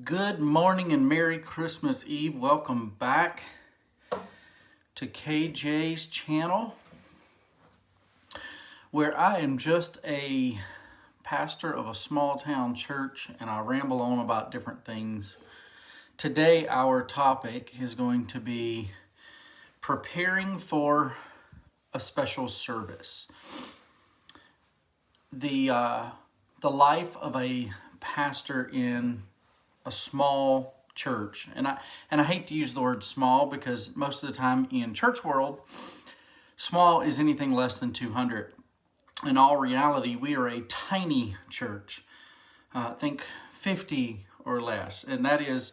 Good morning and Merry Christmas Eve. Welcome back to KJ's channel, where I am just a pastor of a small town church and I ramble on about different things. Today our topic is going to be preparing for a special service. The life of a pastor in a small church, and I hate to use the word small because most of the time in church world, small is anything less than 200. In all reality, we are a tiny church. Think 50 or less, and that is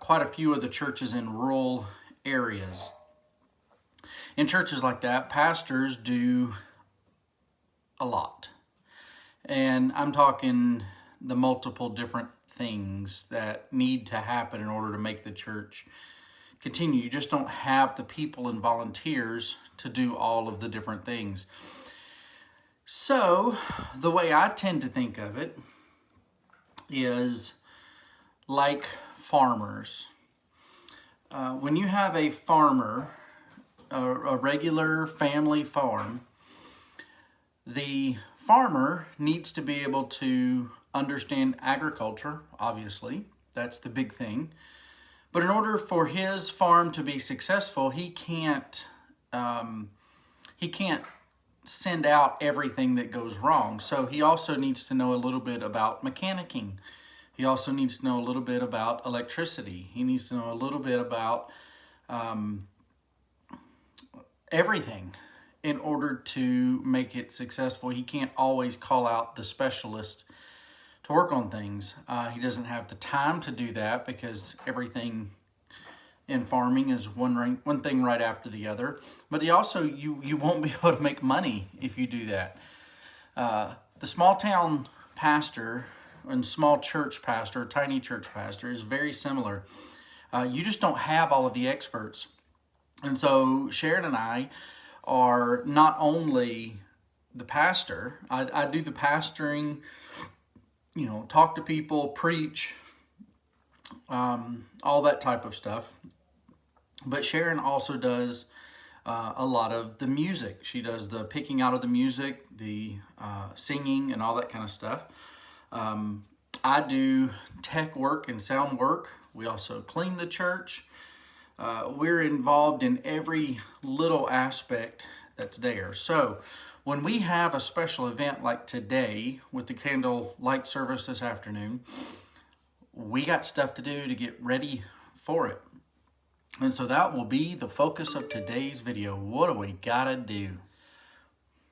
quite a few of the churches in rural areas. In churches like that, pastors do a lot, and I'm talking the multiple different things that need to happen in order to make the church continue. You just don't have the people and volunteers to do all of the different things. So the way I tend to think of it is like farmers. When you have a farmer, a regular family farm, the farmer needs to be able to understand agriculture, obviously. That's the big thing. But in order for his farm to be successful, he can't send out everything that goes wrong. So he also needs to know a little bit about mechanicking. He also needs to know a little bit about electricity. He needs to know a little bit about everything in order to make it successful. He can't always call out the specialist to work on things. He doesn't have the time to do that because everything in farming is one thing right after the other. But he also, you won't be able to make money if you do that. The small town pastor and small church pastor, tiny church pastor is very similar. You just don't have all of the experts. And so Sharon and I are not only the pastor, I do the pastoring, talk to people, preach, all that type of stuff. But Sharon also does a lot of the music. She does the picking out of the music, the singing, and all that kind of stuff. I do tech work and sound work. We also clean the church. We're involved in every little aspect that's there. So when we have a special event like today with the candle light service this afternoon, we got stuff to do to get ready for it. And so that will be the focus of today's video. What do we gotta do?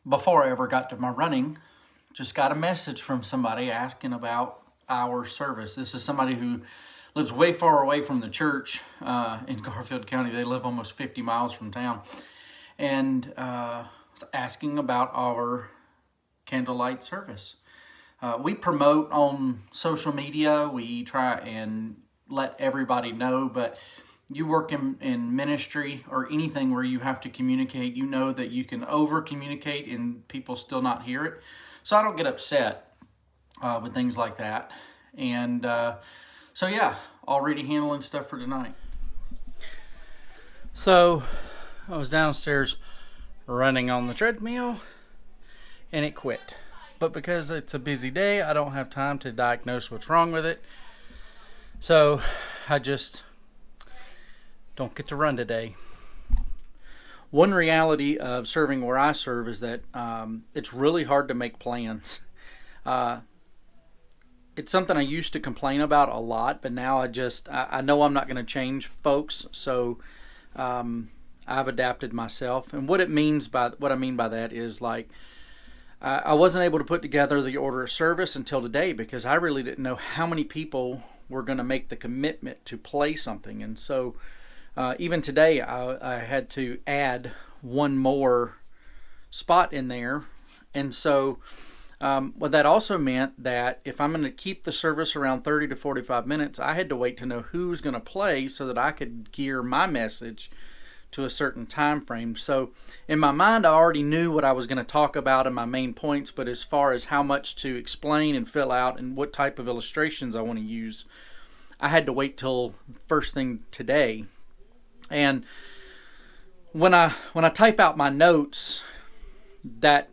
Before I ever got to my running, just got a message from somebody asking about our service. This is somebody who lives way far away from the church in Garfield County. They live almost 50 miles from town. And was asking about our candlelight service. We promote on social media. We try and let everybody know, but you work in ministry or anything where you have to communicate, you know that you can over-communicate and people still not hear it. So I don't get upset with things like that. And so yeah, already handling stuff for tonight. So I was downstairs running on the treadmill and it quit. But because it's a busy day, I don't have time to diagnose what's wrong with it. So I just don't get to run today. One reality of serving where I serve is that it's really hard to make plans. It's something I used to complain about a lot, but now I know I'm not going to change folks, so I've adapted myself. And what I mean by that is, like, I wasn't able to put together the order of service until today because I really didn't know how many people were going to make the commitment to play something. And so even today I had to add one more spot in there. And so what that also meant that if I'm going to keep the service around 30 to 45 minutes, I had to wait to know who's going to play so that I could gear my message to a certain time frame. So in my mind, I already knew what I was going to talk about in my main points, but as far as how much to explain and fill out and what type of illustrations I want to use, I had to wait till first thing today. And when I type out my notes, that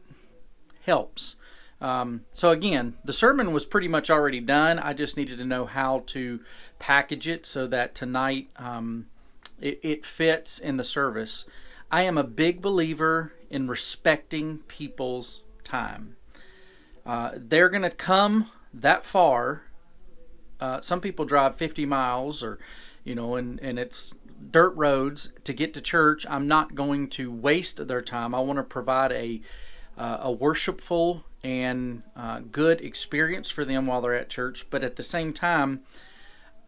helps. So again, the sermon was pretty much already done. I just needed to know how to package it so that tonight it fits in the service. I am a big believer in respecting people's time. They're going to come that far. Some people drive 50 miles or, and it's dirt roads to get to church. I'm not going to waste their time. I want to provide a worshipful and good experience for them while they're at church. But at the same time,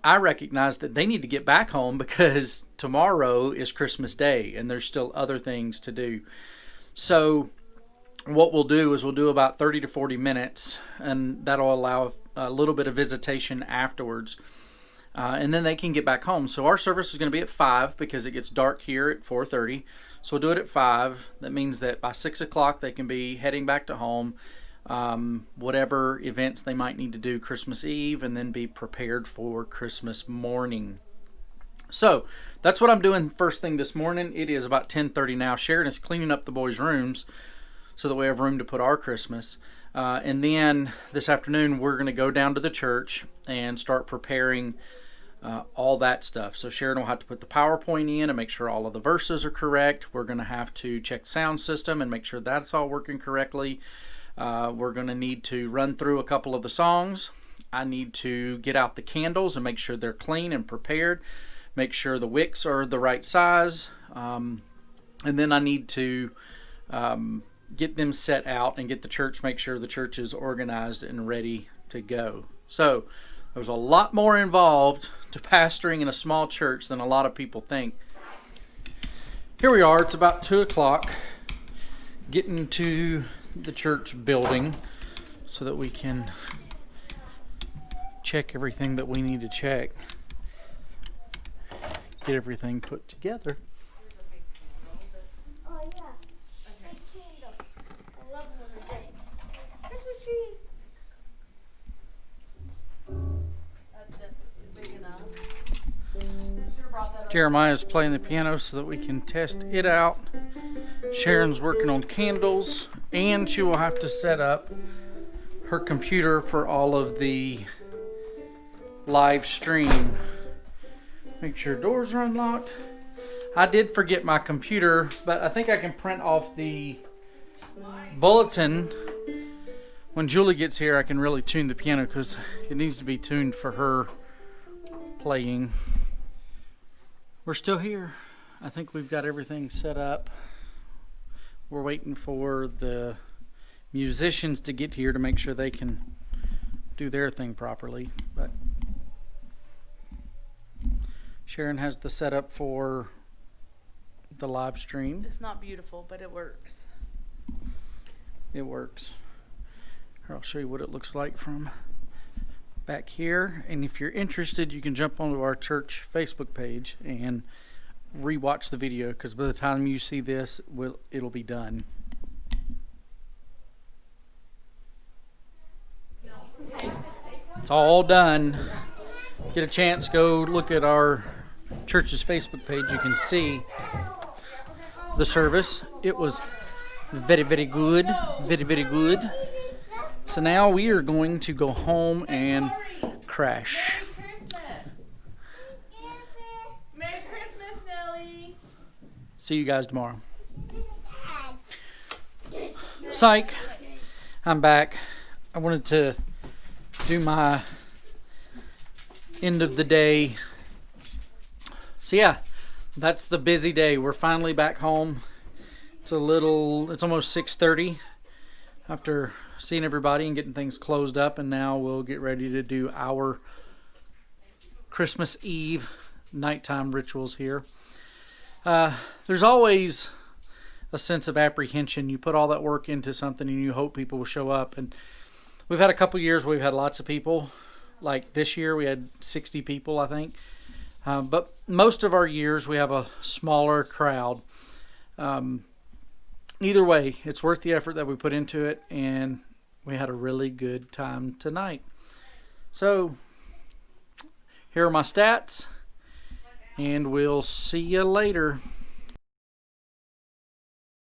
I recognize that they need to get back home because tomorrow is Christmas Day and there's still other things to do. So what we'll do is we'll do about 30 to 40 minutes, and that'll allow a little bit of visitation afterwards. And then they can get back home. So our service is going to be at 5 because it gets dark here at 4:30. So we'll do it at 5. That means that by 6 o'clock they can be heading back to home, whatever events they might need to do Christmas Eve, and then be prepared for Christmas morning. So that's what I'm doing first thing this morning. It is about 10:30 now. Sharon is cleaning up the boys' rooms so that we have room to put our Christmas. And then this afternoon we're going to go down to the church and start preparing all that stuff. So Sharon will have to put the PowerPoint in and make sure all of the verses are correct. We're going to have to check sound system and make sure that's all working correctly. We're going to need to run through a couple of the songs. I need to get out the candles and make sure they're clean and prepared. Make sure the wicks are the right size. And then I need to get them set out and get the church, make sure the church is organized and ready to go. So there's a lot more involved to pastoring in a small church than a lot of people think. Here we are, it's about 2 o'clock, getting to the church building so that we can check everything that we need to check, get everything put together. Oh yeah, big candle. I love them every day. Christmas tree. That's definitely big enough. Should've brought that up. Jeremiah's playing the piano so that we can test it out. Sharon's working on candles, and she will have to set up her computer for all of the live stream. Make sure doors are unlocked. I did forget my computer, but I think I can print off the bulletin. When Julie gets here, I can really tune the piano because it needs to be tuned for her playing. We're still here. I think we've got everything set up. We're waiting for the musicians to get here to make sure they can do their thing properly. But Sharon has the setup for the live stream. It's not beautiful, but it works. It works. Here, I'll show you what it looks like from back here. And if you're interested, you can jump onto our church Facebook page and rewatch the video, because by the time you see this, it'll be done. It's all done. Get a chance, go look at our church's Facebook page. You can see the service. It was very, very good. Very, very good. So now we are going to go home and crash. Merry Christmas, Nelly. See you guys tomorrow. Psych. I'm back. I wanted to do my end of the day. So yeah, that's the busy day. We're finally back home. It's almost 6:30 after seeing everybody and getting things closed up, and now we'll get ready to do our Christmas Eve nighttime rituals here. There's always a sense of apprehension. You put all that work into something and you hope people will show up, and we've had a couple years where we've had lots of people. Like this year we had 60 people, I think. But most of our years we have a smaller crowd. Either way, it's worth the effort that we put into it, and we had a really good time tonight. So here are my stats, and we'll see you later.